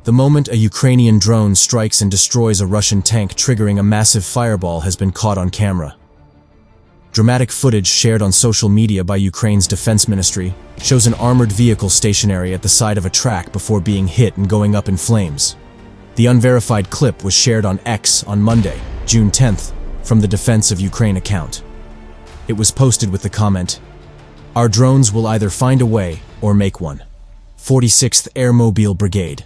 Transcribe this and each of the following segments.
The moment a Ukrainian drone strikes and destroys a Russian tank, triggering a massive fireball, has been caught on camera. Dramatic footage shared on social media by Ukraine's defense ministry shows an armored vehicle stationary at the side of a track before being hit and going up in flames. The unverified clip was shared on X on Monday, June 10th, from the Defense of Ukraine account. It was posted with the comment, "Our drones will either find a way or make one." 46th Airmobile Brigade.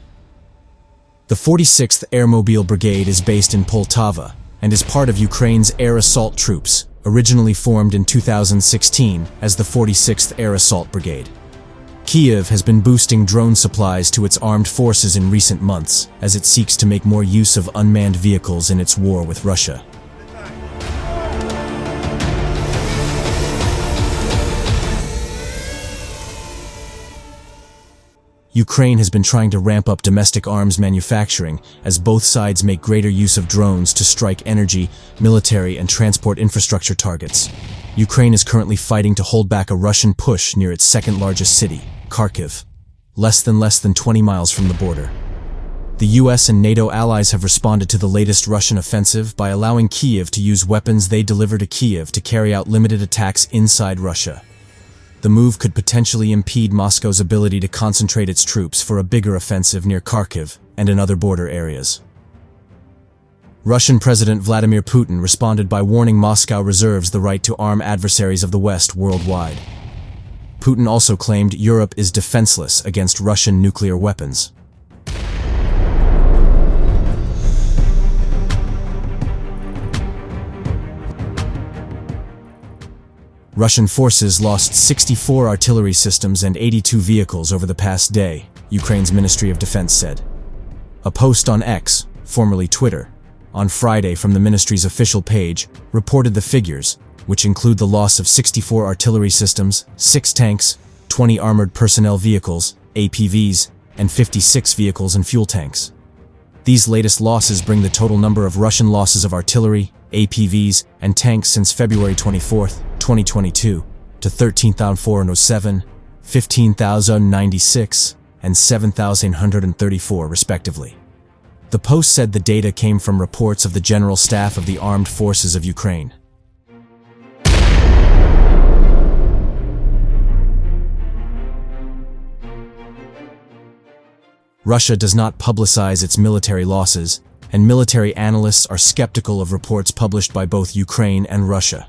The 46th Airmobile Brigade is based in Poltava and is part of Ukraine's air assault troops, originally formed in 2016 as the 46th Air Assault Brigade. Kyiv has been boosting drone supplies to its armed forces in recent months as it seeks to make more use of unmanned vehicles in its war with Russia. Ukraine has been trying to ramp up domestic arms manufacturing as both sides make greater use of drones to strike energy, military, and transport infrastructure targets. Ukraine is currently fighting to hold back a Russian push near its second-largest city, Kharkiv, less than 20 miles from the border. The US and NATO allies have responded to the latest Russian offensive by allowing Kyiv to use weapons they deliver to Kyiv to carry out limited attacks inside Russia. The move could potentially impede Moscow's ability to concentrate its troops for a bigger offensive near Kharkiv and in other border areas. Russian President Vladimir Putin responded by warning Moscow reserves the right to arm adversaries of the West worldwide. Putin also claimed Europe is defenseless against Russian nuclear weapons. Russian forces lost 64 artillery systems and 82 vehicles over the past day, Ukraine's Ministry of Defense said. A post on X, formerly Twitter, on Friday from the ministry's official page reported the figures, which include the loss of 64 artillery systems, 6 tanks, 20 armored personnel vehicles, APVs, and 56 vehicles and fuel tanks. These latest losses bring the total number of Russian losses of artillery, APVs, and tanks since February 24, 2022, to 13,407, 15,096, and 7,134 respectively. The post said the data came from reports of the General Staff of the Armed Forces of Ukraine. Russia does not publicize its military losses, and military analysts are skeptical of reports published by both Ukraine and Russia.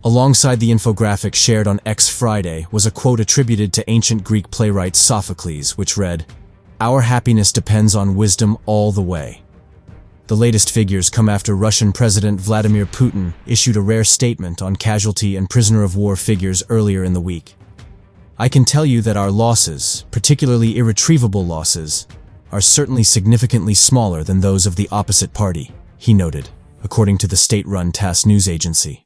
Alongside the infographic shared on X Friday was a quote attributed to ancient Greek playwright Sophocles, which read, "Our happiness depends on wisdom all the way." The latest figures come after Russian President Vladimir Putin issued a rare statement on casualty and prisoner of war figures earlier in the week. "I can tell you that our losses, particularly irretrievable losses, are certainly significantly smaller than those of the opposite party," he noted, according to the state-run TASS news agency.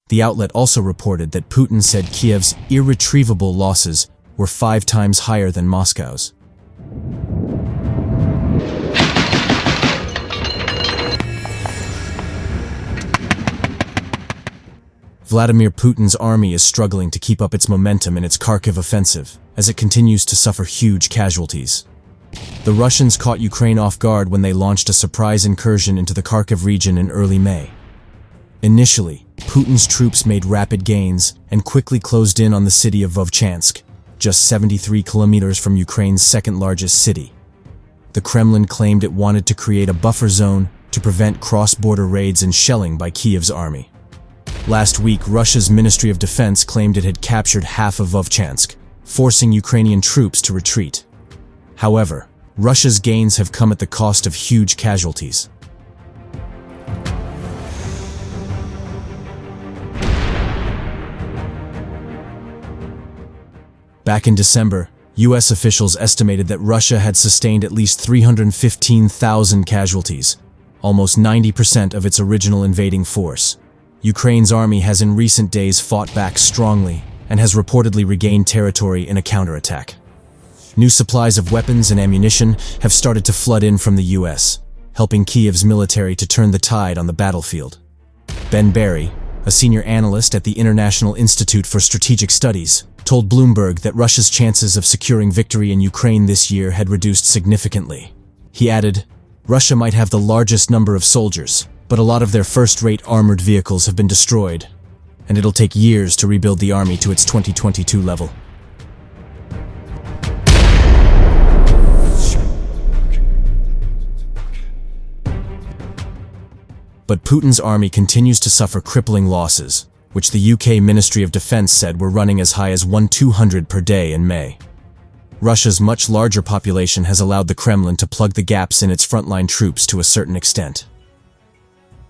The outlet also reported that Putin said Kyiv's irretrievable losses were 5 times higher than Moscow's. Vladimir Putin's army is struggling to keep up its momentum in its Kharkiv offensive, as it continues to suffer huge casualties. The Russians caught Ukraine off guard when they launched a surprise incursion into the Kharkiv region in early May. Initially, Putin's troops made rapid gains and quickly closed in on the city of Vovchansk, just 73 kilometers from Ukraine's second-largest city. The Kremlin claimed it wanted to create a buffer zone to prevent cross-border raids and shelling by Kyiv's army. Last week, Russia's Ministry of Defense claimed it had captured half of Vovchansk, forcing Ukrainian troops to retreat. However, Russia's gains have come at the cost of huge casualties. Back in December, US officials estimated that Russia had sustained at least 315,000 casualties, almost 90% of its original invading force. Ukraine's army has in recent days fought back strongly, and has reportedly regained territory in a counterattack. New supplies of weapons and ammunition have started to flood in from the US, helping Kiev's military to turn the tide on the battlefield. Ben Barry, a senior analyst at the International Institute for Strategic Studies, told Bloomberg that Russia's chances of securing victory in Ukraine this year had reduced significantly. He added, "Russia might have the largest number of soldiers, but a lot of their first-rate armored vehicles have been destroyed, and it'll take years to rebuild the army to its 2022 level." But Putin's army continues to suffer crippling losses, which the UK Ministry of Defense said were running as high as 1,200 per day in May. Russia's much larger population has allowed the Kremlin to plug the gaps in its frontline troops to a certain extent.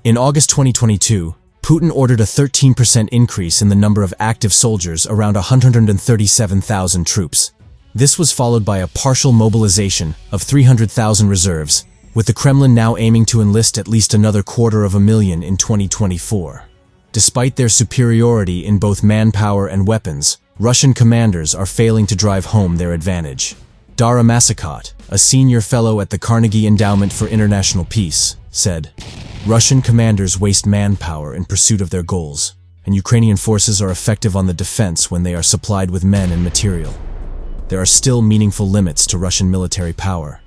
In August 2022, Putin ordered a 13% increase in the number of active soldiers, around 137,000 troops. This was followed by a partial mobilization of 300,000 reserves, with the Kremlin now aiming to enlist at least another 250,000 in 2024. Despite their superiority in both manpower and weapons, Russian commanders are failing to drive home their advantage. Dara Masakot, a senior fellow at the Carnegie Endowment for International Peace, said, "Russian commanders waste manpower in pursuit of their goals, and Ukrainian forces are effective on the defense when they are supplied with men and material. There are still meaningful limits to Russian military power."